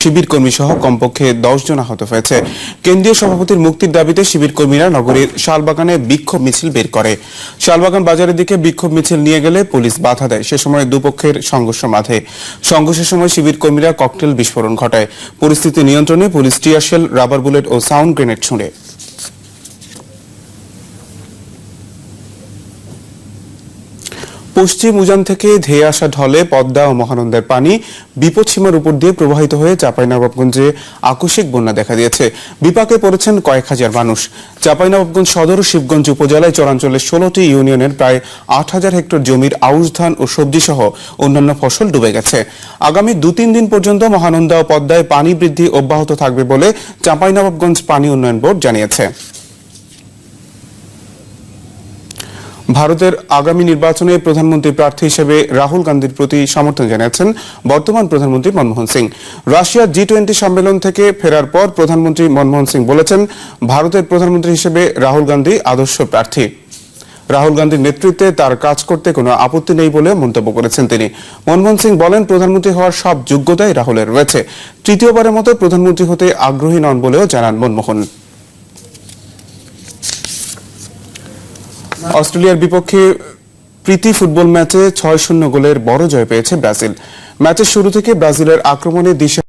শিবির কর্মী সহ কমপক্ষে 10 জন আহত হয়েছে। কেন্দ্রীয় সভাপতির মুক্তির দাবিতে শিবির কর্মীরা নগরীর শালবাগানে বিক্ষোভ মিছিল বের করে। শালবাগান বাজারের দিকে বিক্ষোভ মিছিল নিয়ে গেলে পুলিশ বাধা দেয়। সে সময় দুপক্ষের সংঘর্ষ বাধে। সংঘর্ষের সময় শিবির কর্মীরা ককটেল বিস্ফোরণ ঘটায়। পরিস্থিতি নিয়ন্ত্রণে police tear shell, rubber bullet ও সাউন্ড গ্রেনেড ছুড়ে। পশ্চিম উজান থেকে ধেয়ে আসা ঢলে পদ্মা ও মহানন্দার পানি বিপদসীমার উপর দিয়ে প্রবাহিত হয়ে চাঁপাইনবাবগঞ্জে আকস্মিক বন্যা দেখা দিয়েছে। বিপাকে পড়েছেন কয়েক হাজার মানুষ। চাঁপাইনবাবগঞ্জ সদর ও শিবগঞ্জ উপজেলায় চরাঞ্চলের 16টি ইউনিয়নের প্রায় 8,000 হেক্টর জমির আউশ ধান ও সবজি সহ অন্যান্য ফসল ডুবে গেছে। আগামী 2-3 দিন পর্যন্ত মহানন্দা ও পদ্মায় পানি বৃদ্ধি অব্যাহত থাকবে বলে চাঁপাইনবাবগঞ্জ পানি উন্নয়ন বোর্ড জানিয়েছে। ভারতের আগামী নির্বাচনে প্রধানমন্ত্রী প্রার্থী হিসেবে রাহুল গান্ধীর প্রতি সমর্থন জানিয়েছেন বর্তমান প্রধানমন্ত্রী মনমোহন সিং। রাশিয়ার G20 সম্মেলন থেকে ফেরার পর প্রধানমন্ত্রী মনমোহন সিং বলেছেন, ভারতের প্রধানমন্ত্রী হিসেবে রাহুল গান্ধী আদর্শ প্রার্থী। রাহুল গান্ধীর নেতৃত্বে তার কাজ করতে কোনো আপত্তি নেই বলে মন্তব্য করেছেন তিনি। মনমোহন সিং বলেন, প্রধানমন্ত্রী হওয়ার সব যোগ্যতাই রাহুলের রয়েছে। তৃতীয়বারের মতো প্রধানমন্ত্রী হতে আগ্রহী নন বলেও জানান মনমোহন। অস্ট্রেলিয়ার বিপক্ষে প্রীতি ফুটবল ম্যাচে 6-0 গোলের বড় জয় পেয়েছে ব্রাজিল। ম্যাচের শুরু থেকে ব্রাজিলের আক্রমণে দিশা